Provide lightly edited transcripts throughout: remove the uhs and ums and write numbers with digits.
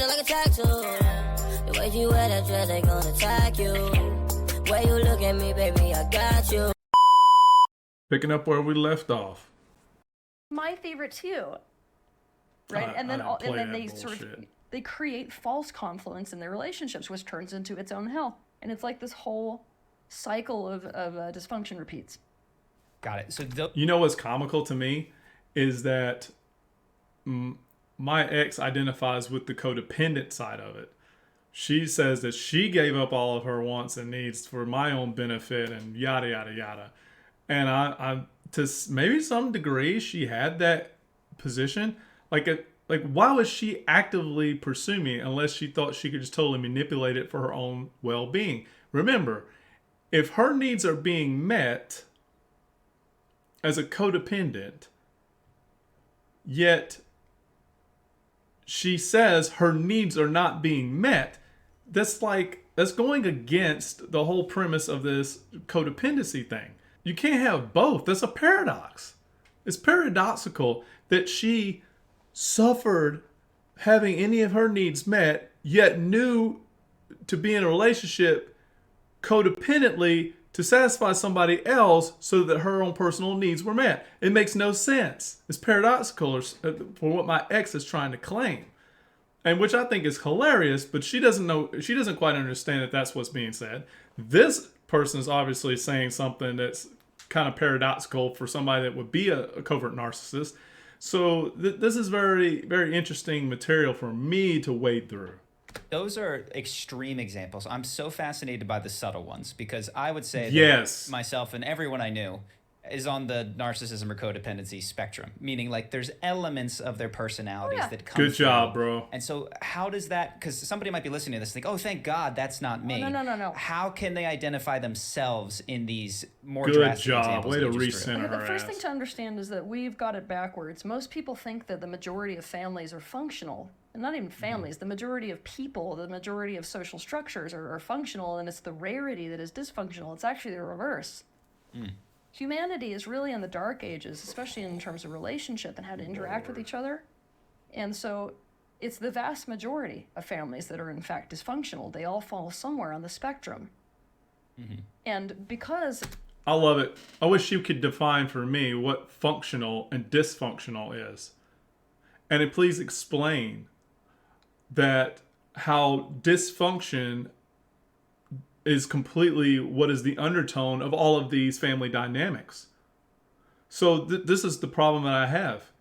feeling like a tattoo. The way you wear that dress, they gonna attack you. Way you look at me, baby, I got you. Picking up where we left off. My favorite too. Right? And then they sort of they create false confluence in their relationships, which turns into its own hell. And it's like this whole cycle of dysfunction repeats. Got it. So you know what's comical to me is that my ex identifies with the codependent side of it. She says that she gave up all of her wants and needs for my own benefit and yada, yada, yada. And I to maybe some degree, she had that position. Like, why would she actively pursue me unless she thought she could just totally manipulate it for her own well-being? Remember, if her needs are being met as a codependent, yet she says her needs are not being met, that's going against the whole premise of this codependency thing. You can't have both. That's a paradox. It's paradoxical that she suffered having any of her needs met, yet knew to be in a relationship codependently to satisfy somebody else so that her own personal needs were met. It makes no sense. It's paradoxical for what my ex is trying to claim, and which I think is hilarious, but she doesn't quite understand that that's what's being said. This person is obviously saying something that's kind of paradoxical for somebody that would be a covert narcissist. So this is very, very interesting material for me to wade through. Those are extreme examples. I'm so fascinated by the subtle ones because I would say that myself and everyone I knew is on the narcissism or codependency spectrum, meaning like there's elements of their personalities that come Good job, through. bro. And so how does that, because somebody might be listening to this and think, oh, thank God that's not me. No. How can they identify themselves in these more Good drastic job. examples? Way to recenter recenter her The first ass. thing to understand is that we've got it backwards. Most people think that the majority of families are functional. And not even families. The majority of people, the majority of social structures are functional, and it's the rarity that is dysfunctional. It's actually the reverse. Humanity is really in the dark ages, especially in terms of relationship and how to interact with each other. And so it's the vast majority of families that are in fact dysfunctional. They all fall somewhere on the spectrum. And because... I love it. I wish you could define for me what functional and dysfunctional is. And please explain that how dysfunction is completely what is the undertone of all of these family dynamics. So this is the problem that I have.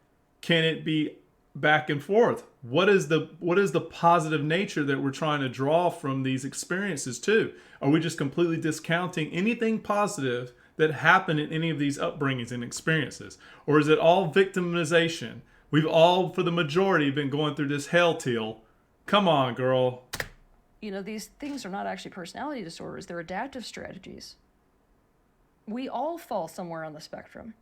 Can it be back and forth? What is the positive nature that we're trying to draw from these experiences too? Are we just completely discounting anything positive that happened in any of these upbringings and experiences? Or is it all victimization? We've all, for the majority, been going through this hell, Teal. Come on, girl. You know, these things are not actually personality disorders. They're adaptive strategies. We all fall somewhere on the spectrum.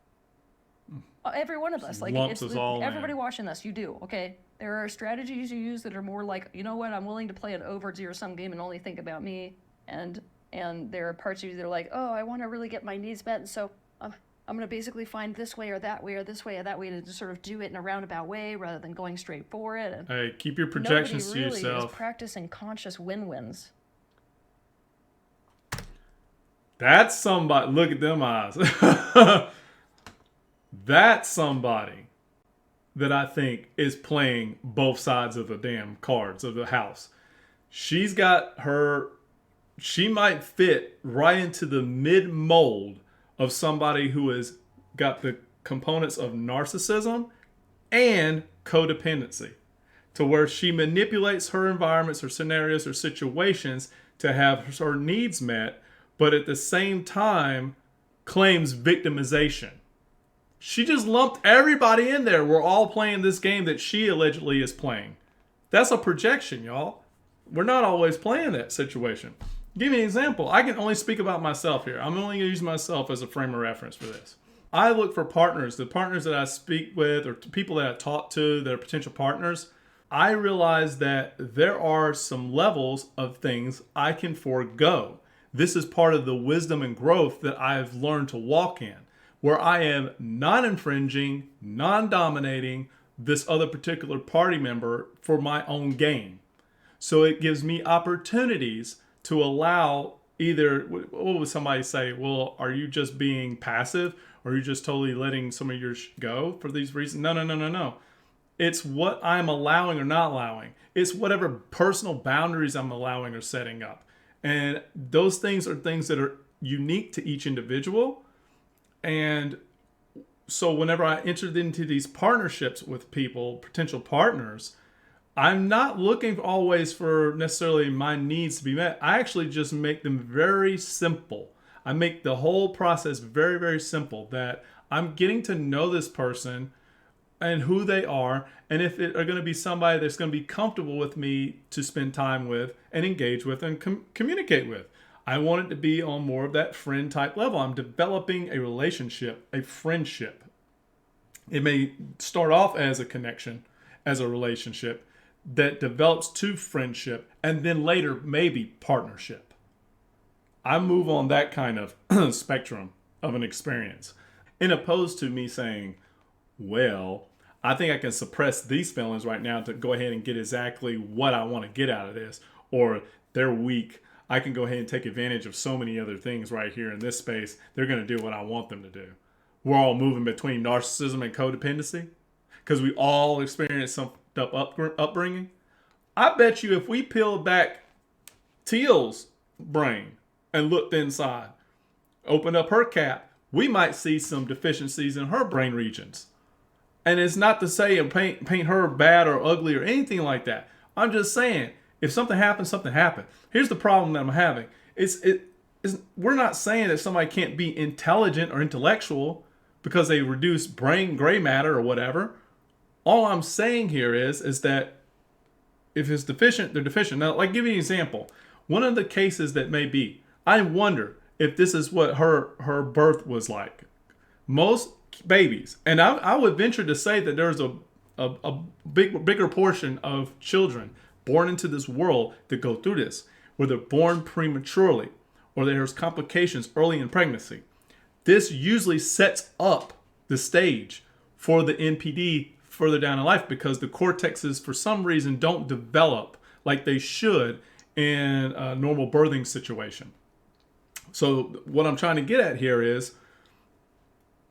Every one of us. Like, lumps us all everybody in. watching this, you do, okay? There are strategies you use that are more like, you know what, I'm willing to play an over zero-sum game and only think about me. And there are parts of you that are like, oh, I want to really get my needs met, and so I'm going to basically find this way or that way or this way or that way to just sort of do it in a roundabout way rather than going straight for it. And hey, keep your projections nobody to really yourself. is practicing conscious win-wins. That's somebody. Look at them eyes. That's somebody that I think is playing both sides of the damn cards of the house. She might fit right into the mid-mold of somebody who has got the components of narcissism and codependency, to where she manipulates her environments or scenarios or situations to have her needs met, but at the same time claims victimization. She just lumped everybody in there. We're all playing this game that she allegedly is playing. That's a projection, y'all. We're not always playing that situation. Give me an example. I can only speak about myself here. I'm only going to use myself as a frame of reference for this. I look for partners, the partners that I speak with or people that I talk to that are potential partners. I realize that there are some levels of things I can forego. This is part of the wisdom and growth that I've learned to walk in, where I am non-infringing, non-dominating this other particular party member for my own gain. So it gives me opportunities to allow either, what would somebody say? Well, are you just being passive? Or are you just totally letting some of yours go for these reasons? No, no, no, no, no. It's what I'm allowing or not allowing. It's whatever personal boundaries I'm allowing or setting up. And those things are things that are unique to each individual. And so whenever I entered into these partnerships with people, potential partners, I'm not looking always for necessarily my needs to be met. I actually just make them very simple. I make the whole process very, very simple, that I'm getting to know this person and who they are, and if it are going to be somebody that's going to be comfortable with me to spend time with and engage with and communicate with. I want it to be on more of that friend type level. I'm developing a relationship, a friendship. It may start off as a connection, as a relationship that develops to friendship, and then later maybe partnership. I move on that kind of spectrum of an experience, in opposed to me saying, well, I think I can suppress these feelings right now to go ahead and get exactly what I want to get out of this, or they're weak. I can go ahead and take advantage of so many other things right here in this space. They're going to do what I want them to do. We're all moving between narcissism and codependency because we all experience some upbringing. I bet you if we peeled back Teal's brain and looked inside, opened up her cap, we might see some deficiencies in her brain regions. And it's not to say and paint her bad or ugly or anything like that. I'm just saying, if something happens, something happened. Here's the problem that I'm having. We're not saying that somebody can't be intelligent or intellectual because they reduce brain gray matter or whatever. All I'm saying here is that if it's deficient, they're deficient. Now, like, give you an example. One of the cases that may be, I wonder if this is what her birth was like. Most babies, and I would venture to say that there's a bigger portion of children born into this world that go through this, where they're born prematurely, or there's complications early in pregnancy. This usually sets up the stage for the NPD further down in life because the cortexes, for some reason, don't develop like they should in a normal birthing situation. So what I'm trying to get at here is,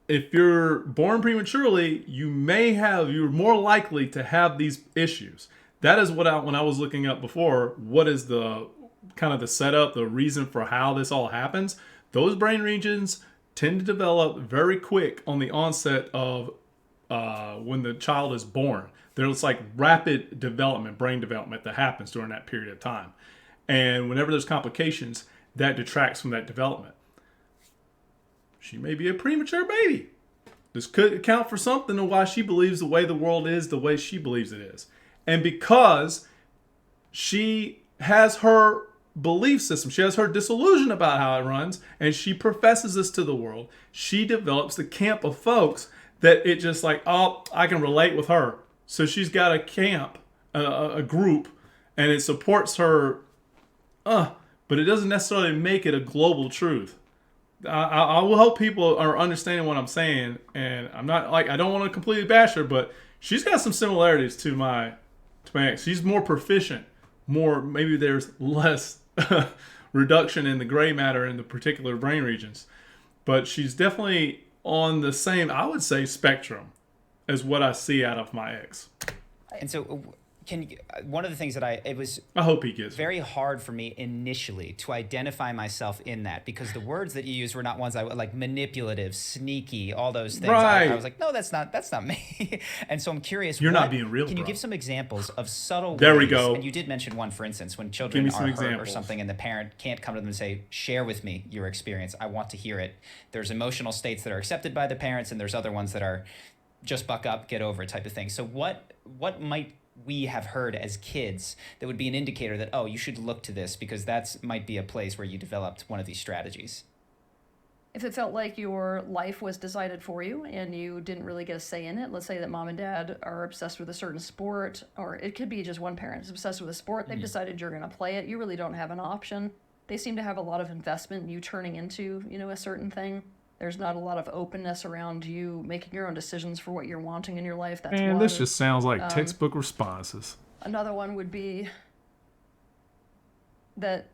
if you're born prematurely, you're more likely to have these issues. That is when I was looking up before, what is the kind of the setup, the reason for how this all happens. Those brain regions tend to develop very quick on the onset of when the child is born. There's like rapid development, brain development that happens during that period of time. And whenever there's complications, that detracts from that development. She may be a premature baby. This could account for something of why she believes the way the world is the way she believes it is. And because she has her belief system, she has her disillusion about how it runs, and she professes this to the world, she develops the camp of folks that it just like, oh, I can relate with her. So she's got a camp, a group, and it supports her, but it doesn't necessarily make it a global truth. I will hope people are understanding what I'm saying, and I'm not like, I don't want to completely bash her, but she's got some similarities to my ex. She's more proficient, maybe there's less reduction in the gray matter in the particular brain regions, but she's definitely on the same, I would say, spectrum as what I see out of my ex. And so one of the things that it was I hope he gets very hard for me initially to identify myself in that, because the words that you used were not ones I like, manipulative, sneaky, all those things. Right. I was like, no, that's not me. And so I'm curious. You're not being real. Can you give some examples of subtle There ways? we go. And you did mention one, for instance, when children are hurt or something, and the parent can't come to them and say, share with me your experience. I want to hear it. There's emotional states that are accepted by the parents, and there's other ones that are just buck up, get over it type of thing. So what might we have heard as kids that would be an indicator that, oh, you should look to this because that might be a place where you developed one of these strategies? If it felt like your life was decided for you and you didn't really get a say in it, let's say that mom and dad are obsessed with a certain sport, or it could be just one parent is obsessed with a sport, they've decided you're going to play it, you really don't have an option. They seem to have a lot of investment in you turning into, a certain thing. There's not a lot of openness around you making your own decisions for what you're wanting in your life. That's Man, one. this just sounds like textbook responses. Another one would be that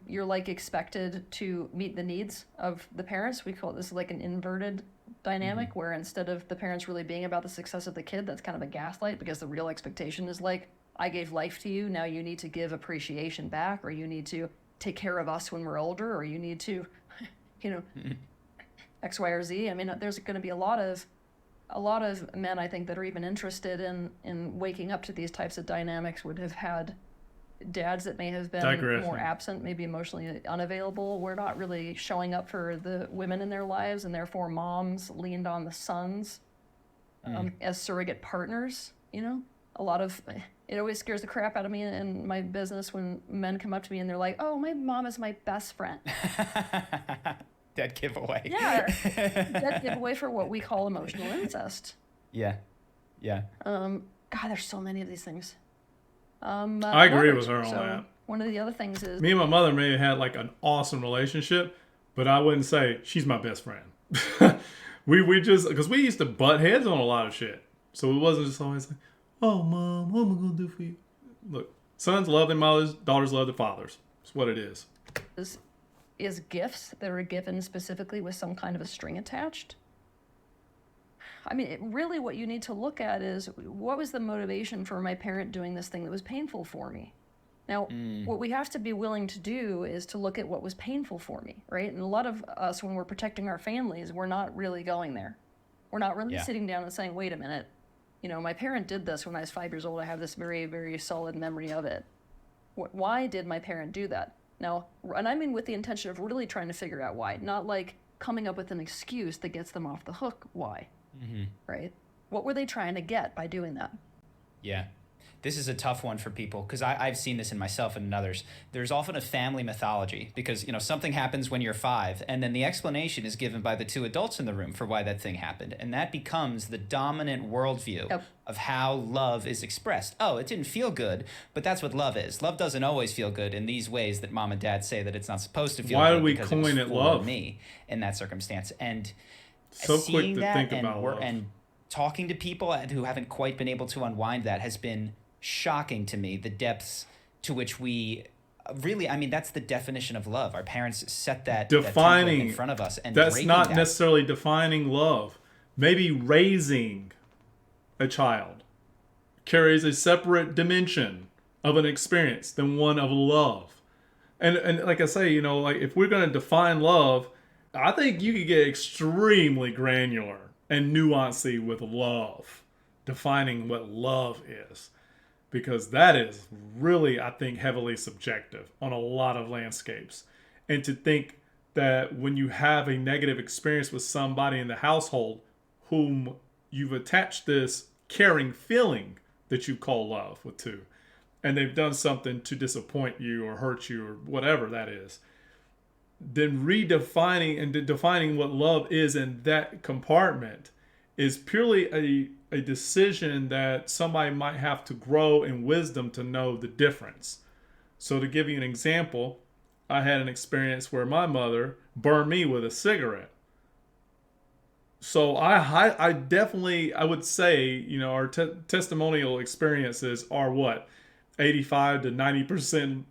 you're like expected to meet the needs of the parents. We call this like an inverted dynamic, where instead of the parents really being about the success of the kid, that's kind of a gaslight, because the real expectation is like, I gave life to you, now you need to give appreciation back, or you need to take care of us when we're older, or you need to, X, Y, or Z. I mean, there's going to be a lot of men, I think, that are even interested in waking up to these types of dynamics would have had dads that may have been more absent, maybe emotionally unavailable. We're not really showing up for the women in their lives, and therefore moms leaned on the sons as surrogate partners. A lot of it always scares the crap out of me in my business when men come up to me and they're like, "Oh, my mom is my best friend." Dead giveaway. Yeah, dead giveaway for what we call emotional incest. Yeah. God, there's so many of these things. I agree with her on that. One of the other things is, me and my mother may have had like an awesome relationship, but I wouldn't say she's my best friend. we just, because we used to butt heads on a lot of shit, so it wasn't just always like, "Oh, mom, what am I gonna do for you?" Look, sons love their mothers, daughters love their fathers. It's what it is. Is gifts that are given specifically with some kind of a string attached. I mean, really what you need to look at is, what was the motivation for my parent doing this thing that was painful for me? Now, what we have to be willing to do is to look at what was painful for me, right? And a lot of us, when we're protecting our families, we're not really going there. We're not really sitting down and saying, wait a minute, my parent did this when I was 5 years old. I have this very, very solid memory of it. Why did my parent do that? Now, and I mean with the intention of really trying to figure out why, not like coming up with an excuse that gets them off the hook. Why? Right? What were they trying to get by doing that? Yeah. This is a tough one for people, because I've seen this in myself and in others. There's often a family mythology, because something happens when you're 5, and then the explanation is given by the 2 adults in the room for why that thing happened, and that becomes the dominant worldview of how love is expressed. Oh, it didn't feel good, but that's what love is. Love doesn't always feel good in these ways that mom and dad say that it's not supposed to feel good. Why do we because coin it love? Me in that circumstance, and so quick seeing to that think about love. And talking to people who haven't quite been able to unwind that has been shocking to me, the depths to which we really, I mean, that's the definition of love. Our parents set that template in front of us, and that's not necessarily defining love. Maybe raising a child carries a separate dimension of an experience than one of love. And like I say, like if we're going to define love, I think you could get extremely granular and nuancey with love, defining what love is. Because that is really, I think, heavily subjective on a lot of landscapes. And to think that when you have a negative experience with somebody in the household whom you've attached this caring feeling that you call love to, and they've done something to disappoint you or hurt you or whatever that is, then redefining and defining what love is in that compartment is purely a decision that somebody might have to grow in wisdom to know the difference. So to give you an example, I had an experience where my mother burned me with a cigarette. So I definitely, I would say, our testimonial experiences are what? 85 to 90%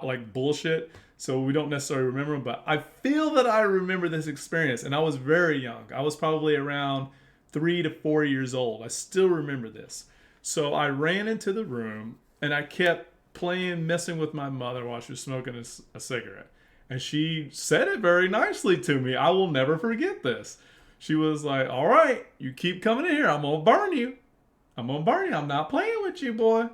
like bullshit. So we don't necessarily remember them, but I feel that I remember this experience, and I was very young. I was probably around 3 to 4 years old. I still remember this. So I ran into the room and I kept messing with my mother while she was smoking a cigarette. And she said it very nicely to me. I will never forget this. She was like, "All right, you keep coming in here. I'm going to burn you. I'm not playing with you, boy.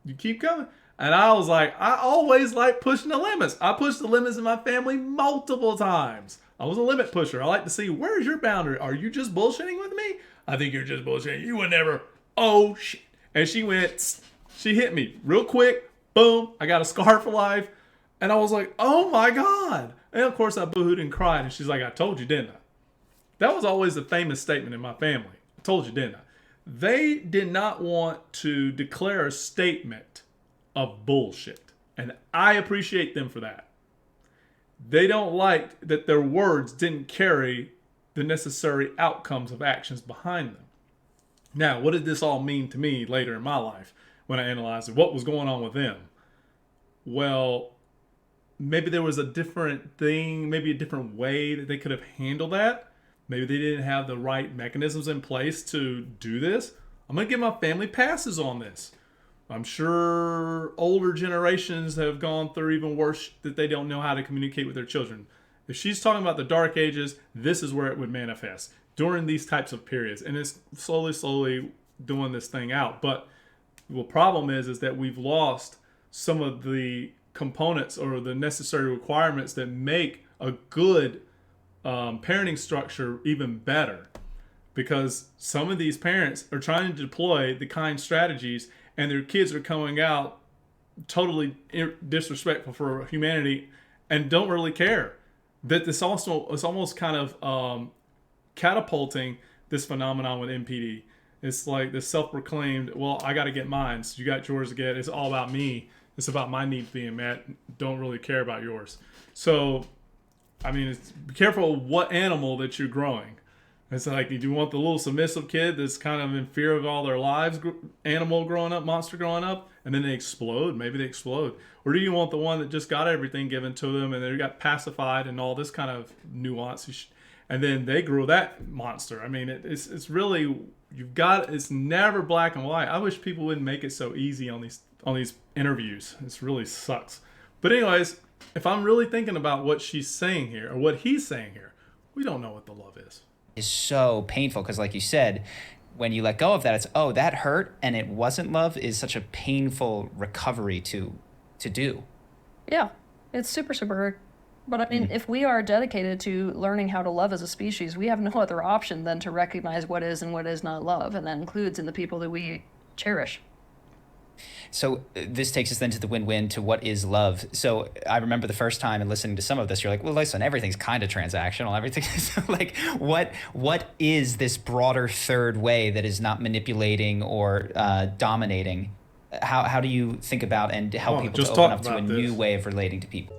You keep coming." And I was like, I always like pushing the limits. I pushed the limits in my family multiple times. I was a limit pusher. I like to see, where's your boundary? Are you just bullshitting with me? I think you're just bullshitting. You would never. Oh, shit. And she hit me real quick. Boom. I got a scar for life. And I was like, oh my God. And of course I boohooed and cried. And she's like, I told you, didn't I? That was always a famous statement in my family. I told you, didn't I? They did not want to declare a statement of bullshit. And I appreciate them for that. They don't like that their words didn't carry the necessary outcomes of actions behind them. Now, what did this all mean to me later in my life when I analyzed it? What was going on with them? Well, maybe there was a different thing, maybe a different way that they could have handled that. Maybe they didn't have the right mechanisms in place to do this. I'm going to give my family passes on this. I'm sure older generations have gone through even worse, that they don't know how to communicate with their children. If she's talking about the dark ages, this is where it would manifest during these types of periods. And it's slowly doing this thing out. But the problem is that we've lost some of the components or the necessary requirements that make a good parenting structure even better. Because some of these parents are trying to deploy the kind strategies, and their kids are coming out totally disrespectful for humanity and don't really care. That this also is almost kind of catapulting this phenomenon with NPD. It's like this self-proclaimed, well, I got to get mine, so you got yours to get. It's all about me. It's about my needs being met. Don't really care about yours. So, I mean, be careful what animal that you're growing. It's like, do you want the little submissive kid that's kind of in fear of all their lives, animal growing up, monster growing up, and then they explode? Maybe they explode. Or do you want the one that just got everything given to them and they got pacified and all this kind of nuance, and then they grew that monster? I mean, it's really, it's never black and white. I wish people wouldn't make it so easy on these interviews. It really sucks. But anyways, if I'm really thinking about what she's saying here, or what he's saying here, we don't know what the love is. Is so painful, because like you said, when you let go of that, it's, oh, that hurt and it wasn't love, is such a painful recovery to do. Yeah, it's super hard. But I mean, if we are dedicated to learning how to love as a species, we have no other option than to recognize what is and what is not love, and that includes in the people that we cherish. So this takes us then to the win-win, to what is love. So I remember the first time and listening to some of this, you're like, well, listen, everything's kind of transactional. Everything is like, what is this broader third way that is not manipulating or dominating? How do you think about and help people to open up to a new way of relating to people?